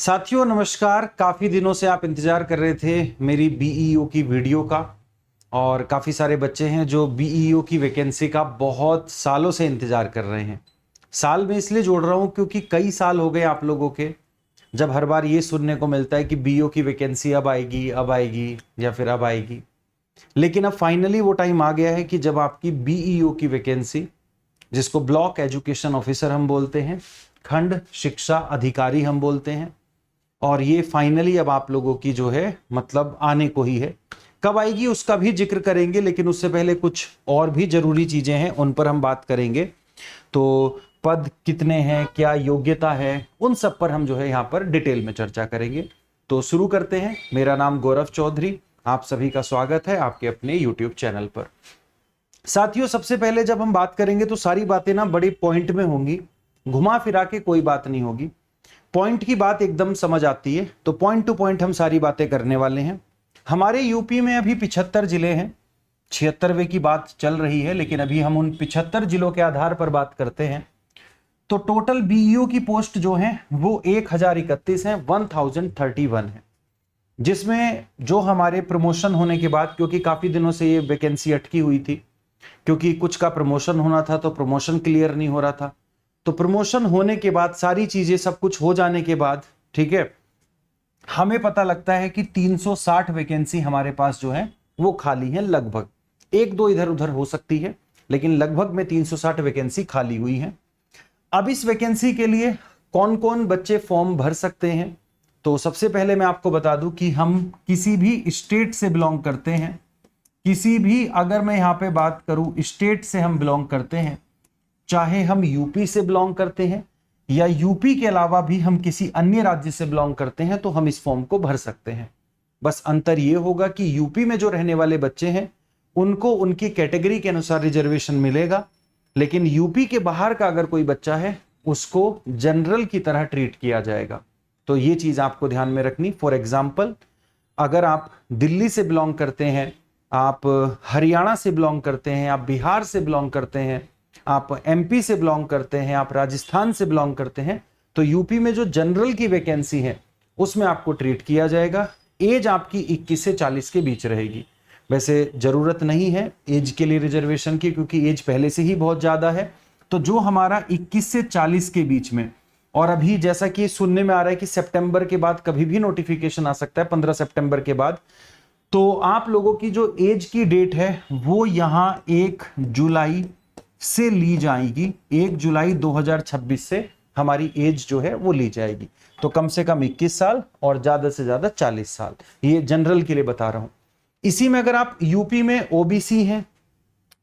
साथियों नमस्कार। काफ़ी दिनों से आप इंतज़ार कर रहे थे मेरी बीईओ की वीडियो का, और काफ़ी सारे बच्चे हैं जो बीईओ की वैकेंसी का बहुत सालों से इंतज़ार कर रहे हैं। साल में इसलिए जोड़ रहा हूं क्योंकि कई साल हो गए आप लोगों के, जब हर बार ये सुनने को मिलता है कि बीईओ की वैकेंसी अब आएगी या फिर अब आएगी। लेकिन अब फाइनली वो टाइम आ गया है कि जब आपकी बीईओ की वैकेंसी, जिसको ब्लॉक एजुकेशन ऑफिसर हम बोलते हैं, खंड शिक्षा अधिकारी हम बोलते हैं, और ये फाइनली अब आप लोगों की जो है मतलब आने को ही है। कब आएगी उसका भी जिक्र करेंगे, लेकिन उससे पहले कुछ और भी जरूरी चीजें हैं, उन पर हम बात करेंगे। तो पद कितने हैं, क्या योग्यता है, उन सब पर हम जो है यहाँ पर डिटेल में चर्चा करेंगे। तो शुरू करते हैं। मेरा नाम गौरव चौधरी, आप सभी का स्वागत है आपके अपने यूट्यूब चैनल पर। साथियों सबसे पहले जब हम बात करेंगे तो सारी बातें ना बड़े पॉइंट में होंगी, घुमा फिरा के कोई बात नहीं होगी। पॉइंट की बात एकदम समझ आती है, तो पॉइंट टू पॉइंट हम सारी बातें करने वाले हैं। हमारे यूपी में अभी 75 जिले हैं, 76वें की बात चल रही है, लेकिन अभी हम उन 75 जिलों के आधार पर बात करते हैं। तो टोटल बीईओ की पोस्ट जो है वो 1031 है, 1031 है, जिसमें जो हमारे प्रमोशन होने के बाद, क्योंकि काफी दिनों से ये वैकेंसी अटकी हुई थी, क्योंकि कुछ का प्रमोशन होना था तो प्रमोशन क्लियर नहीं हो रहा था, तो प्रमोशन होने के बाद सारी चीजें सब कुछ हो जाने के बाद, ठीक है, हमें पता लगता है कि 360 वैकेंसी हमारे पास जो है वो खाली है। लगभग एक दो इधर उधर हो सकती है, लेकिन लगभग में 360 वैकेंसी खाली हुई है। अब इस वैकेंसी के लिए कौन कौन बच्चे फॉर्म भर सकते हैं, तो सबसे पहले मैं आपको बता दूं कि हम किसी भी स्टेट से बिलोंग करते हैं, किसी भी, अगर मैं यहां पे बात करूं स्टेट से हम बिलोंग करते हैं, चाहे हम यूपी से बिलोंग करते हैं या यूपी के अलावा भी हम किसी अन्य राज्य से बिलोंग करते हैं, तो हम इस फॉर्म को भर सकते हैं। बस अंतर यह होगा कि यूपी में जो रहने वाले बच्चे हैं उनको उनकी कैटेगरी के अनुसार रिजर्वेशन मिलेगा, लेकिन यूपी के बाहर का अगर कोई बच्चा है उसको जनरल की तरह ट्रीट किया जाएगा। तो ये चीज आपको ध्यान में रखनी। फॉर एग्जाम्पल, अगर आप दिल्ली से बिलोंग करते हैं, आप हरियाणा से बिलोंग करते हैं, आप बिहार से बिलोंग करते हैं, आप एमपी से बिलोंग करते हैं, आप राजस्थान से बिलोंग करते हैं, तो यूपी में जो जनरल की वैकेंसी है उसमें आपको ट्रीट किया जाएगा। एज आपकी 21 से 40 के बीच रहेगी। वैसे जरूरत नहीं है एज के लिए रिजर्वेशन की, क्योंकि एज पहले से ही बहुत ज्यादा है। तो जो हमारा 21 से 40 के बीच में, और अभी जैसा कि सुनने में आ रहा है कि सितंबर के बाद कभी भी नोटिफिकेशन आ सकता है, 15 सितंबर के बाद, तो आप लोगों की जो एज की डेट है वो यहां 1 जुलाई से ली जाएगी। 1 जुलाई 2026 से हमारी एज जो है वो ली जाएगी। तो कम से कम 21 साल और ज्यादा से ज्यादा 40 साल, ये जनरल के लिए बता रहा हूं। इसी में अगर आप यूपी में ओबीसी हैं,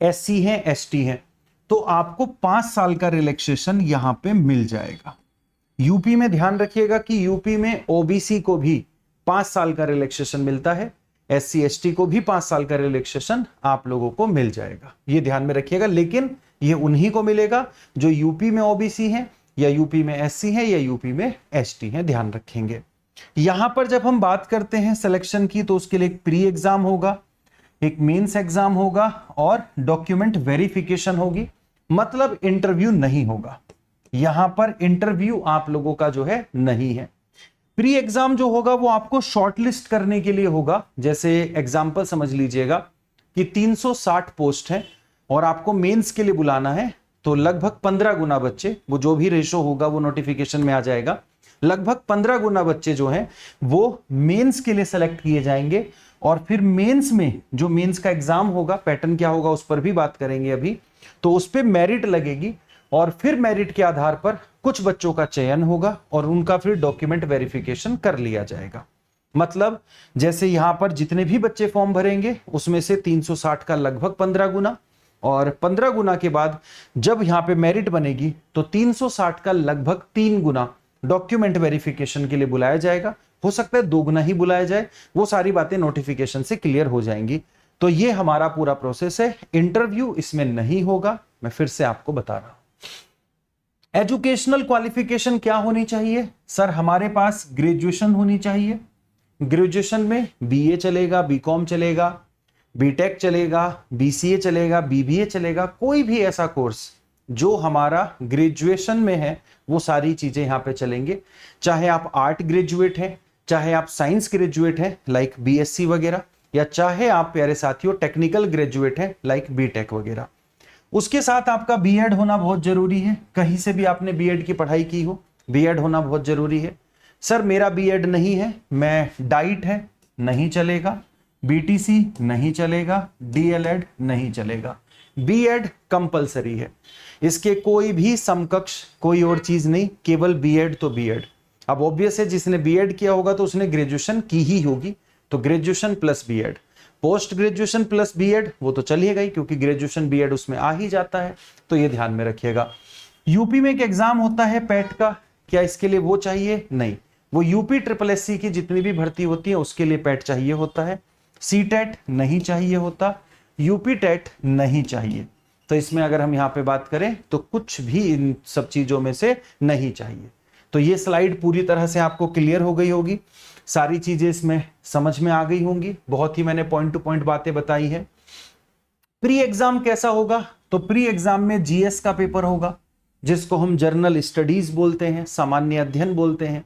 एससी हैं, एसटी हैं, तो आपको 5 साल का रिलैक्सेशन यहां पे मिल जाएगा। यूपी में ध्यान रखिएगा कि यूपी में ओबीसी को भी 5 साल का रिलैक्सेशन मिलता है, एससी एसटी को भी 5 साल का रिलैक्सेशन आप लोगों को मिल जाएगा, ये ध्यान में रखिएगा। लेकिन ये उन्हीं को मिलेगा जो यूपी में ओबीसी हैं, या यूपी में एससी हैं, या यूपी में एसटी हैं, ध्यान रखेंगे। यहां पर जब हम बात करते हैं सिलेक्शन की, तो उसके लिए एक प्री एग्जाम होगा, एक मेंस एग्जाम होगा, और डॉक्यूमेंट वेरिफिकेशन होगी। मतलब इंटरव्यू नहीं होगा यहां पर, इंटरव्यू आप लोगों का जो है नहीं है। प्री एग्जाम जो होगा वो आपको शॉर्टलिस्ट करने के लिए होगा। जैसे एग्जांपल समझ लीजिएगा कि 360 पोस्ट है और आपको मेंस के लिए बुलाना है, तो लगभग 15 गुना बच्चे, वो जो भी रेशो होगा वो नोटिफिकेशन में आ जाएगा, लगभग 15 गुना बच्चे जो हैं वो मेंस के लिए सेलेक्ट किए जाएंगे। और फिर मेंस में जो मेंस का एग्जाम होगा, पैटर्न क्या होगा उस पर भी बात करेंगे अभी, तो उस पर मेरिट लगेगी, और फिर मेरिट के आधार पर कुछ बच्चों का चयन होगा और उनका फिर डॉक्यूमेंट वेरिफिकेशन कर लिया जाएगा। मतलब जैसे यहां पर जितने भी बच्चे फॉर्म भरेंगे उसमें से 360 का लगभग 15 गुना, और 15 गुना के बाद जब यहां पे मेरिट बनेगी तो 360 का लगभग 3 गुना डॉक्यूमेंट वेरिफिकेशन के लिए बुलाया जाएगा। हो सकता है 2 गुना ही बुलाया जाए, वो सारी बातें नोटिफिकेशन से क्लियर हो जाएंगी। तो ये हमारा पूरा प्रोसेस है। इंटरव्यू इसमें नहीं होगा, मैं फिर से आपको बता रहा हूं। एजुकेशनल क्वालिफिकेशन क्या होनी चाहिए? सर हमारे पास ग्रेजुएशन होनी चाहिए। ग्रेजुएशन में बीए चलेगा, बीकॉम चलेगा, बीटेक चलेगा, बीसीए चलेगा, बीबीए चलेगा, कोई भी ऐसा कोर्स जो हमारा ग्रेजुएशन में है वो सारी चीजें यहाँ पे चलेंगे। चाहे आप आर्ट ग्रेजुएट हैं, चाहे आप साइंस ग्रेजुएट हैं लाइक बीएससी वगैरह, या चाहे आप प्यारे साथियों टेक्निकल ग्रेजुएट हैं लाइक बीटेक वगैरह। उसके साथ आपका बीएड होना बहुत जरूरी है। कहीं से भी आपने बीएड की पढ़ाई की हो, बीएड होना बहुत जरूरी है। सर मेरा बीएड नहीं है, मैं डाइट है, नहीं चलेगा। बीटीसी नहीं चलेगा, डीएलएड नहीं चलेगा। बीएड कंपलसरी है, इसके कोई भी समकक्ष कोई और चीज नहीं, केवल बीएड तो बीएड। अब ऑब्वियस है जिसने बीएड किया होगा तो उसने ग्रेजुएशन की ही होगी, तो graduation plus B Ed. Post graduation plus B Ed वो तो चलिएगा ही, क्योंकि ग्रेजुएशन बीएड उसमें आ ही जाता है, तो ये ध्यान में रखिएगा। यूपी में एक एग्जाम होता है पैट का, क्या इसके लिए वो चाहिए? नहीं, वो यूपी ट्रिपल एससी की जितनी भी भर्ती होती है उसके लिए पैट चाहिए होता है। सीटेट नहीं चाहिए होता, यूपी टेट नहीं चाहिए। तो इसमें अगर हम यहाँ पे बात करें तो कुछ भी इन सब चीजों में से नहीं चाहिए। तो ये स्लाइड पूरी तरह से आपको क्लियर हो गई होगी, सारी चीजें इसमें समझ में आ गई होंगी। बहुत ही मैंने पॉइंट टू पॉइंट बातें बताई है। प्री एग्जाम कैसा होगा? तो प्री एग्जाम में जीएस का पेपर होगा, जिसको हम जर्नल स्टडीज बोलते हैं, सामान्य अध्ययन बोलते हैं।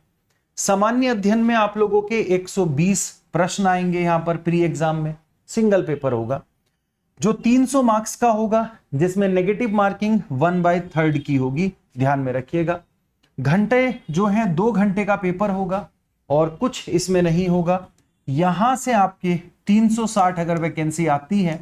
सामान्य अध्ययन में आप लोगों के 120 प्रश्न आएंगे यहाँ पर प्री एग्जाम में, सिंगल पेपर होगा जो 300 मार्क्स का होगा, जिसमें नेगेटिव मार्किंग 1/3 की होगी, ध्यान में रखिएगा। घंटे जो हैं 2 घंटे का पेपर होगा और कुछ इसमें नहीं होगा। यहां से आपके 360 अगर वैकेंसी आती है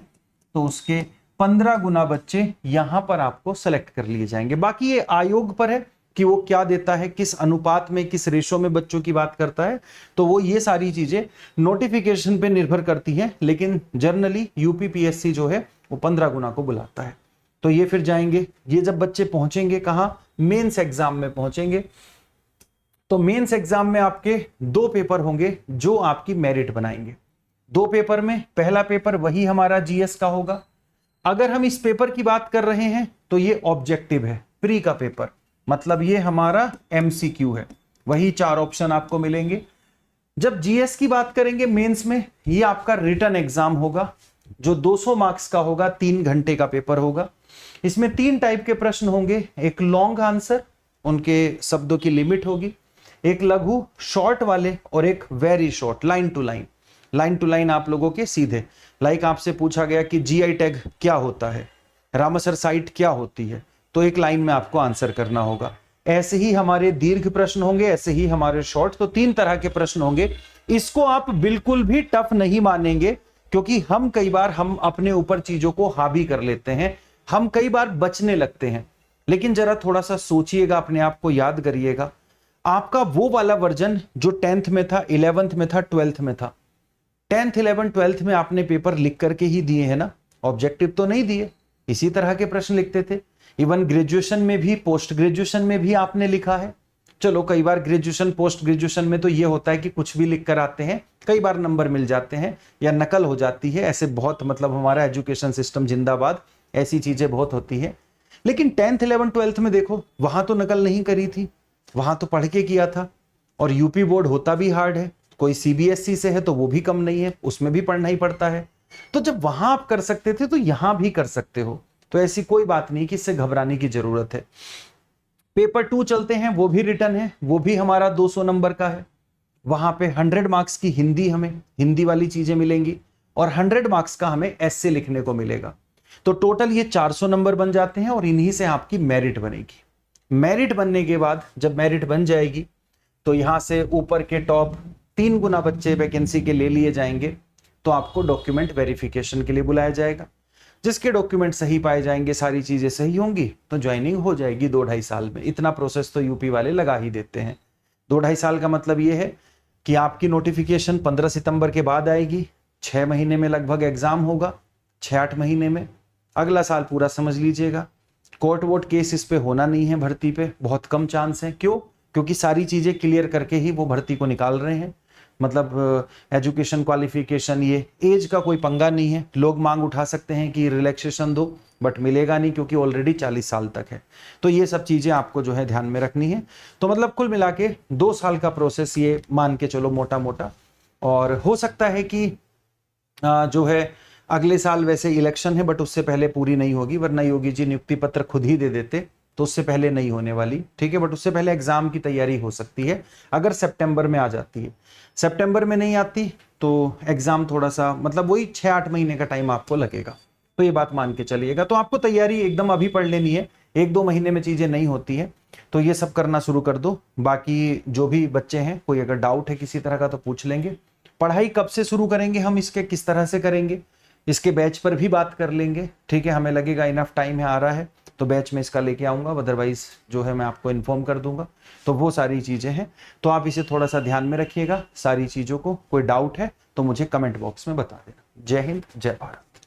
तो उसके 15 गुना बच्चे यहां पर आपको सेलेक्ट कर लिए जाएंगे। बाकी ये आयोग पर है कि वो क्या देता है, किस अनुपात में, किस रेशो में बच्चों की बात करता है, तो वो ये सारी चीजें नोटिफिकेशन पे निर्भर करती है। लेकिन जनरली यूपीपीएससी जो है वो 15 गुना को बुलाता है। तो ये फिर जाएंगे, ये जब बच्चे पहुंचेंगे कहां? मेंस एग्जाम में पहुंचेंगे। तो मेंस एग्जाम में आपके 2 पेपर होंगे जो आपकी मेरिट बनाएंगे। 2 पेपर में पहला पेपर वही हमारा जीएस का होगा। अगर हम इस पेपर की बात कर रहे हैं तो ये ऑब्जेक्टिव है, प्री का पेपर, मतलब ये हमारा एमसीक्यू है, वही 4 ऑप्शन आपको मिलेंगे। जब जीएस की बात करेंगे मेंस में, ये आपका रिटन एग्जाम होगा जो 200 मार्क्स का होगा, 3 घंटे का पेपर होगा। इसमें 3 टाइप के प्रश्न होंगे, एक लॉन्ग आंसर, उनके शब्दों की लिमिट होगी, एक लघु शॉर्ट वाले, और एक very short line to line. Line to line आप लोगों के सीधे, लाइक आपसे पूछा गया कि जीआई टैग क्या होता है, रामसर साइट क्या होती है, तो एक लाइन में आपको आंसर करना होगा। ऐसे ही हमारे दीर्घ प्रश्न होंगे, ऐसे ही हमारे शॉर्ट, तो 3 तरह के प्रश्न होंगे। इसको आप बिल्कुल भी टफ नहीं मानेंगे, क्योंकि हम कई बार हम अपने ऊपर चीजों को हावी कर लेते हैं, हम कई बार बचने लगते हैं। लेकिन जरा थोड़ा सा सोचिएगा, अपने आप को याद करिएगा, आपका वो वाला वर्जन जो 10th में था, 11th में था, 12th में था। 10th 11th 12th में आपने पेपर लिख करके ही दिए हैं ना, ऑब्जेक्टिव तो नहीं दिए, इसी तरह के प्रश्न लिखते थे। इवन ग्रेजुएशन में भी, पोस्ट ग्रेजुएशन में भी आपने लिखा है। चलो कई बार ग्रेजुएशन पोस्ट ग्रेजुएशन में तो ये होता है कि कुछ भी लिख कर आते हैं, कई बार नंबर मिल जाते हैं या नकल हो जाती है, ऐसे बहुत, मतलब हमारा एजुकेशन सिस्टम जिंदाबाद, ऐसी चीजें बहुत होती है। लेकिन 10th 11th 12th में देखो, वहां तो नकल नहीं करी थी, वहां तो पढ़ के किया था। और यूपी बोर्ड होता भी हार्ड है, कोई सीबीएसई से है तो वो भी कम नहीं है, उसमें भी पढ़ना ही पड़ता है। तो जब वहां आप कर सकते थे तो यहां भी कर सकते हो, तो ऐसी कोई बात नहीं कि इससे घबराने की जरूरत है। पेपर 2 चलते हैं, वो भी रिटर्न है, वो भी हमारा 200 नंबर का है। वहां पे 100 मार्क्स की हिंदी, हमें हिंदी वाली चीजें मिलेंगी, और 100 मार्क्स का हमें एस्से लिखने को मिलेगा। तो टोटल ये 400 नंबर बन जाते हैं, और इन्हीं से आपकी मेरिट बनेगी। मेरिट बनने के बाद जब मेरिट बन जाएगी तो यहां से ऊपर के टॉप 3 गुना बच्चे वैकेंसी के ले लिए जाएंगे। तो आपको डॉक्यूमेंट वेरिफिकेशन के लिए बुलाया जाएगा, जिसके डॉक्यूमेंट सही पाए जाएंगे, सारी चीजें सही होंगी, तो ज्वाइनिंग हो जाएगी 2-2.5 साल में। इतना प्रोसेस तो यूपी वाले लगा ही देते हैं। 2-2.5 साल का मतलब ये है कि आपकी नोटिफिकेशन 15 सितंबर के बाद आएगी, 6 महीने में लगभग एग्जाम होगा, 6-8 महीने में। अगला साल पूरा समझ लीजिएगा। कोर्ट वोट केस इस पे होना नहीं है, भर्ती पे बहुत कम चांस है। क्यों? क्योंकि सारी चीजें क्लियर करके ही वो भर्ती को निकाल रहे हैं। मतलब एजुकेशन क्वालिफिकेशन, ये एज का कोई पंगा नहीं है। लोग मांग उठा सकते हैं कि रिलैक्सेशन दो, बट मिलेगा नहीं, क्योंकि ऑलरेडी 40 साल तक है। तो ये सब चीजें आपको जो है ध्यान में रखनी है। तो मतलब कुल मिला के 2 साल का प्रोसेस ये मान के चलो मोटा मोटा। और हो सकता है कि जो है अगले साल वैसे इलेक्शन है बट उससे पहले पूरी नहीं होगी, वरना योगी जी नियुक्ति पत्र खुद ही दे देते तो उससे पहले नहीं होने वाली, ठीक है। बट उससे पहले एग्जाम की तैयारी हो सकती है अगर सितंबर में आ जाती है। सितंबर में नहीं आती तो एग्जाम थोड़ा सा मतलब वही 6-8 महीने का टाइम आपको लगेगा, तो ये बात मान के चलिएगा। तो आपको तैयारी एकदम अभी पढ़ लेनी है, 1-2 महीने में चीजें नहीं होती है, तो ये सब करना शुरू कर दो। बाकी जो भी बच्चे हैं कोई अगर डाउट है किसी तरह का तो पूछ लेंगे। पढ़ाई कब से शुरू करेंगे हम, इसके किस तरह से करेंगे, इसके बैच पर भी बात कर लेंगे, ठीक है। हमें लगेगा इनफ टाइम है आ रहा है तो बैच में इसका लेके आऊंगा, अदरवाइज जो है मैं आपको इन्फॉर्म कर दूंगा। तो वो सारी चीजें हैं, तो आप इसे थोड़ा सा ध्यान में रखिएगा सारी चीजों को। कोई डाउट है तो मुझे कमेंट बॉक्स में बता देना। जय हिंद, जय भारत।